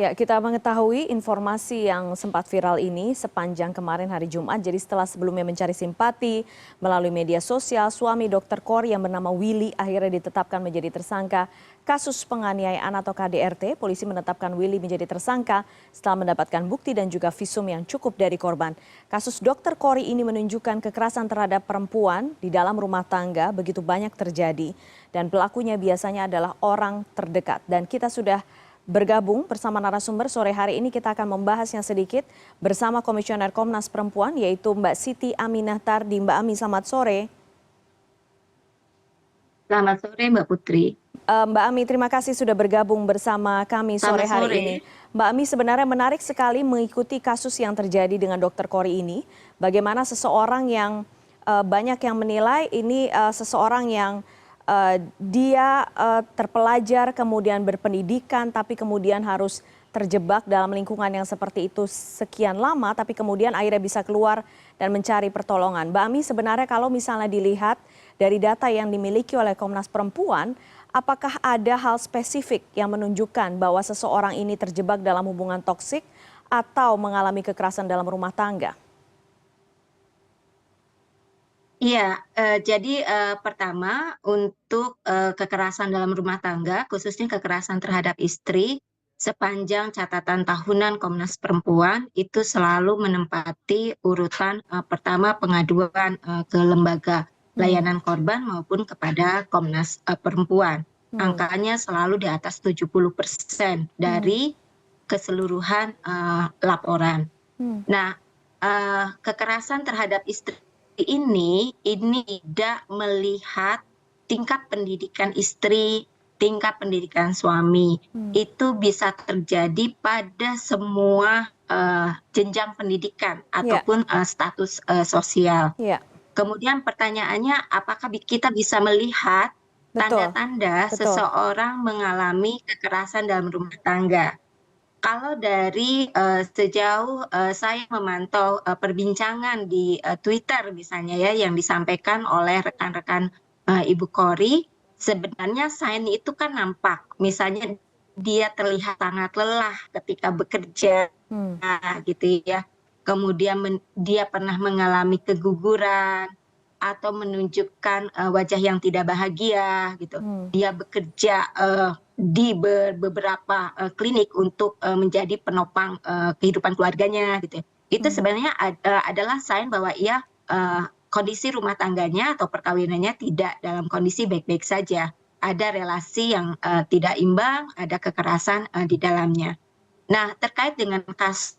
Ya, kita mengetahui informasi yang sempat viral ini sepanjang kemarin hari Jumat. Jadi setelah sebelumnya mencari simpati melalui media sosial, suami Dr. Kori yang bernama Willy akhirnya ditetapkan menjadi tersangka kasus penganiayaan atau KDRT. Polisi menetapkan Willy menjadi tersangka setelah mendapatkan bukti dan juga visum yang cukup dari korban. Kasus Dr. Kori ini menunjukkan kekerasan terhadap perempuan di dalam rumah tangga begitu banyak terjadi. Dan pelakunya biasanya adalah orang terdekat. Dan kita sudah bergabung bersama narasumber sore hari ini. Kita akan membahasnya sedikit bersama Komisioner Komnas Perempuan yaitu Mbak Siti Aminah Tardi. Mbak Ami, selamat sore. Selamat sore Mbak Putri. Mbak Ami, terima kasih sudah bergabung bersama kami sore Selamat hari sore. ini. Mbak Ami, sebenarnya menarik sekali mengikuti kasus yang terjadi dengan Dr. Kori ini. Bagaimana seseorang yang banyak yang menilai ini seseorang yang dia terpelajar, kemudian berpendidikan, tapi kemudian harus terjebak dalam lingkungan yang seperti itu sekian lama, tapi kemudian akhirnya bisa keluar dan mencari pertolongan. Mbak Ami, sebenarnya kalau misalnya dilihat dari data yang dimiliki oleh Komnas Perempuan, apakah ada hal spesifik yang menunjukkan bahwa seseorang ini terjebak dalam hubungan toksik atau mengalami kekerasan dalam rumah tangga? Iya, jadi pertama untuk kekerasan dalam rumah tangga, khususnya kekerasan terhadap istri, sepanjang catatan tahunan Komnas Perempuan itu selalu menempati urutan pertama pengaduan ke lembaga Hmm, layanan korban maupun kepada Komnas Perempuan. hmm, Angkanya selalu di atas 70% hmm, dari keseluruhan laporan. hmm. Nah, kekerasan terhadap istri ini tidak melihat tingkat pendidikan istri, tingkat pendidikan suami. Hmm. Itu bisa terjadi pada semua jenjang pendidikan Ya, ataupun status sosial. ya, Kemudian pertanyaannya, apakah kita bisa melihat betul, tanda-tanda betul. seseorang mengalami kekerasan dalam rumah tangga? Kalau dari sejauh saya memantau perbincangan di Twitter misalnya ya yang disampaikan oleh rekan-rekan Ibu Kori, sebenarnya sign itu kan nampak. Misalnya dia terlihat sangat lelah ketika bekerja Hmm, gitu ya. Kemudian dia pernah mengalami keguguran atau menunjukkan wajah yang tidak bahagia gitu. hmm, Dia bekerja di beberapa klinik untuk menjadi penopang kehidupan keluarganya gitu. Itu hmm. sebenarnya adalah sign bahwa ia kondisi rumah tangganya atau perkawinannya tidak dalam kondisi baik-baik saja. Ada relasi yang tidak imbang, ada kekerasan di dalamnya. Nah, terkait dengan kasus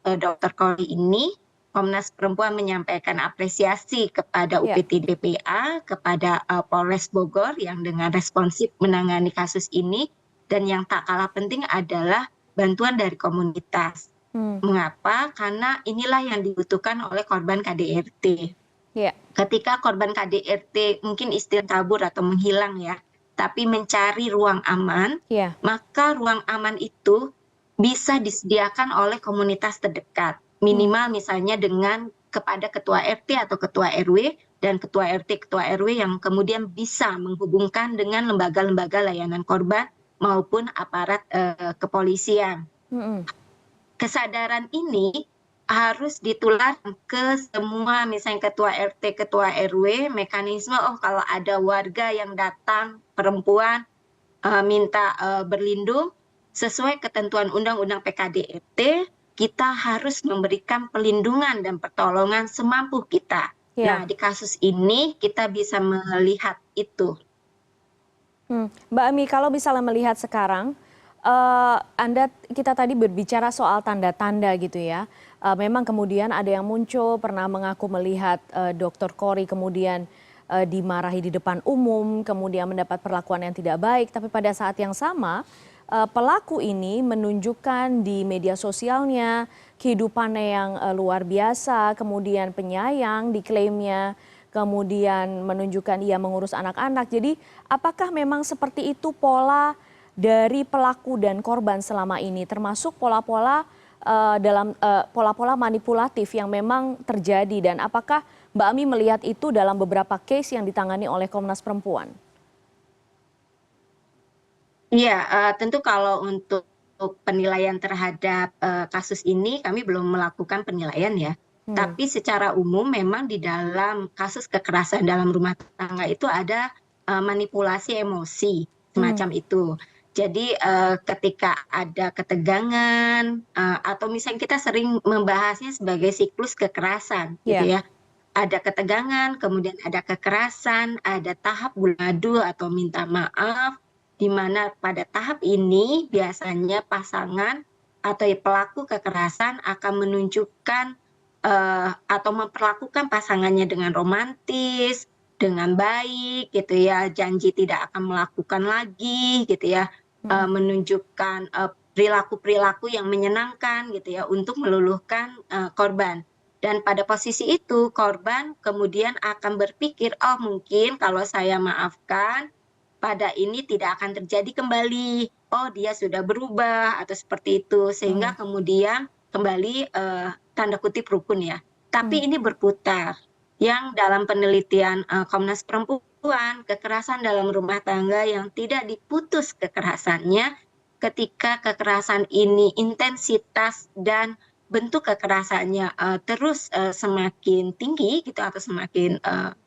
Dr. Kori ini, Komnas Perempuan menyampaikan apresiasi kepada Ya, UPT DPA, kepada Polres Bogor yang dengan responsif menangani kasus ini, dan yang tak kalah penting adalah bantuan dari komunitas. hmm, Mengapa? Karena inilah yang dibutuhkan oleh korban KDRT. ya, Ketika korban KDRT mungkin istilah kabur atau menghilang ya, tapi mencari ruang aman, ya. maka ruang aman itu bisa disediakan oleh komunitas terdekat. Hmm, Minimal misalnya dengan kepada ketua RT atau ketua RW dan ketua RT, ketua RW yang kemudian bisa menghubungkan dengan lembaga-lembaga layanan korban maupun aparat kepolisian. hmm, hmm. Kesadaran ini harus ditularkan ke semua misalnya ketua RT, ketua RW, mekanisme kalau ada warga yang datang perempuan minta berlindung sesuai ketentuan Undang-Undang PKDRT, kita harus memberikan perlindungan dan pertolongan semampu kita. Nah, Ya. di kasus ini kita bisa melihat itu. Mbak Ami, kalau misalnya melihat sekarang, kita tadi berbicara soal tanda-tanda gitu ya. Memang kemudian ada yang muncul pernah mengaku melihat Dr. Kori kemudian dimarahi di depan umum, kemudian mendapat perlakuan yang tidak baik. Tapi pada saat yang sama, pelaku ini menunjukkan di media sosialnya kehidupannya yang luar biasa, kemudian penyayang diklaimnya, kemudian menunjukkan ia mengurus anak-anak. Jadi apakah memang seperti itu pola dari pelaku dan korban selama ini, termasuk pola-pola dalam pola-pola manipulatif yang memang terjadi, dan apakah Mbak Ami melihat itu dalam beberapa case yang ditangani oleh Komnas Perempuan? Iya, tentu kalau untuk penilaian terhadap kasus ini kami belum melakukan penilaian ya. Hmm. Tapi secara umum memang di dalam kasus kekerasan dalam rumah tangga itu ada manipulasi emosi Hmm. semacam itu. Jadi ketika ada ketegangan atau misalnya kita sering membahasnya sebagai siklus kekerasan gitu Ya. ya. Ada ketegangan, kemudian ada kekerasan, ada tahap madu atau minta maaf, di mana pada tahap ini biasanya pasangan atau pelaku kekerasan akan menunjukkan atau memperlakukan pasangannya dengan romantis, dengan baik gitu ya, janji tidak akan melakukan lagi gitu ya, Hmm. menunjukkan perilaku-perilaku yang menyenangkan gitu ya untuk meluluhkan korban. Dan pada posisi itu korban kemudian akan berpikir, oh mungkin kalau saya maafkan pada ini tidak akan terjadi kembali. Oh dia sudah berubah atau seperti itu. Sehingga Hmm. kemudian kembali tanda kutip rukun ya. Hmm. Tapi ini berputar. Yang dalam penelitian Komnas Perempuan, kekerasan dalam rumah tangga yang tidak diputus kekerasannya ketika kekerasan ini intensitas dan bentuk kekerasannya terus semakin tinggi gitu atau semakin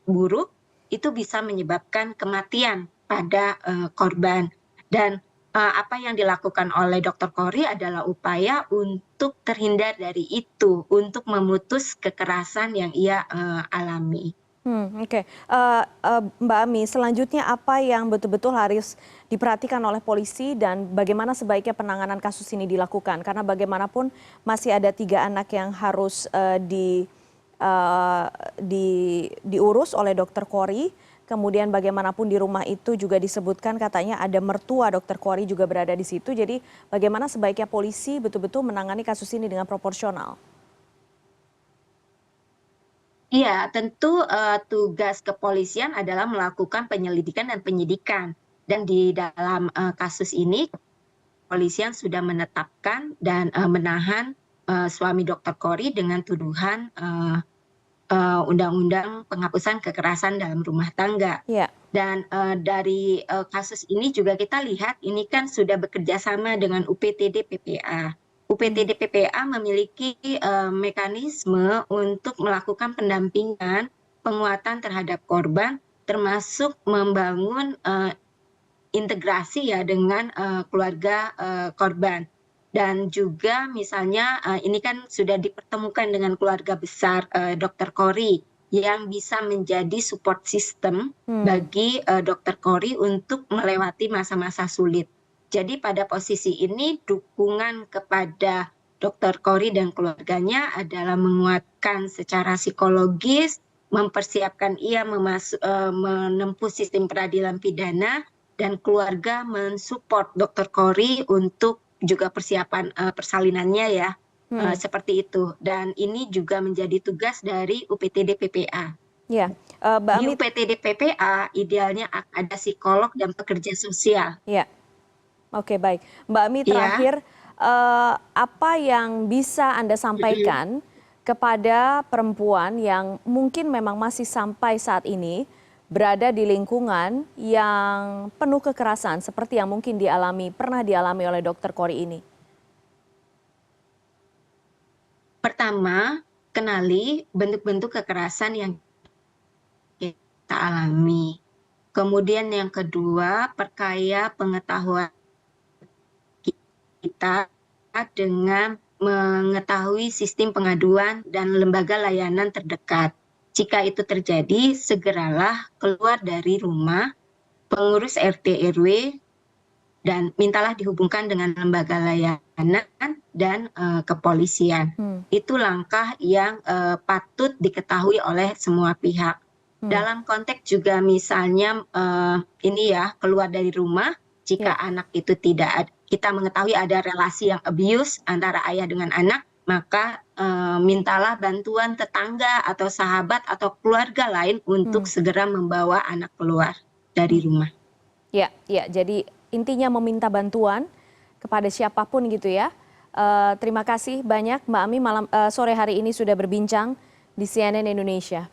buruk, itu bisa menyebabkan kematian pada korban. Dan apa yang dilakukan oleh Dr. Kori adalah upaya untuk terhindar dari itu, untuk memutus kekerasan yang ia alami. Oke. Mbak Ami, selanjutnya apa yang betul-betul harus diperhatikan oleh polisi dan bagaimana sebaiknya penanganan kasus ini dilakukan? Karena bagaimanapun masih ada 3 anak yang harus diurus oleh Dokter Kori. Kemudian bagaimanapun di rumah itu juga disebutkan katanya ada mertua Dokter Kori juga berada di situ. Jadi bagaimana sebaiknya polisi betul-betul menangani kasus ini dengan proporsional? Iya, tentu tugas kepolisian adalah melakukan penyelidikan dan penyidikan. Dan di dalam kasus ini, kepolisian sudah menetapkan dan menahan suami Dr. Kori dengan tuduhan undang-undang penghapusan kekerasan dalam rumah tangga. Ya. Dan dari kasus ini juga kita lihat ini kan sudah bekerja sama dengan UPTD PPA. Hmm. UPTD PPA memiliki mekanisme untuk melakukan pendampingan, penguatan terhadap korban, termasuk membangun integrasi ya dengan keluarga korban. Dan juga misalnya ini kan sudah dipertemukan dengan keluarga besar Dr. Kori yang bisa menjadi support system Hmm. bagi Dr. Kori untuk melewati masa-masa sulit. Jadi pada posisi ini dukungan kepada Dr. Kori dan keluarganya adalah menguatkan secara psikologis, mempersiapkan ia menempuh sistem peradilan pidana, dan keluarga mensupport Dr. Kori untuk juga persiapan persalinannya ya, Hmm. seperti itu. Dan ini juga menjadi tugas dari UPTD PPA. Ya. Mbak Di Ami. UPTD PPA idealnya ada psikolog dan pekerja sosial. Ya. Oke, baik. Mbak Ami, Ya, terakhir, apa yang bisa Anda sampaikan kepada perempuan yang mungkin memang masih sampai saat ini berada di lingkungan yang penuh kekerasan seperti yang mungkin pernah dialami oleh Dokter Kori ini? pertama kenali bentuk-bentuk kekerasan yang kita alami. Kemudian yang kedua, perkaya pengetahuan kita dengan mengetahui sistem pengaduan dan lembaga layanan terdekat. Jika itu terjadi, segeralah keluar dari rumah, pengurus RT RW, dan mintalah dihubungkan dengan lembaga layanan dan kepolisian. Hmm. Itu langkah yang patut diketahui oleh semua pihak. Hmm. Dalam konteks juga misalnya ini ya, keluar dari rumah, jika Ya. anak itu tidak kita mengetahui ada relasi yang abuse antara ayah dengan anak, maka mintalah bantuan tetangga atau sahabat atau keluarga lain Hmm. untuk segera membawa anak keluar dari Hmm. rumah. Ya, ya. Jadi intinya meminta bantuan kepada siapapun gitu ya. Terima kasih banyak Mbak Ami sore hari ini sudah berbincang di CNN Indonesia.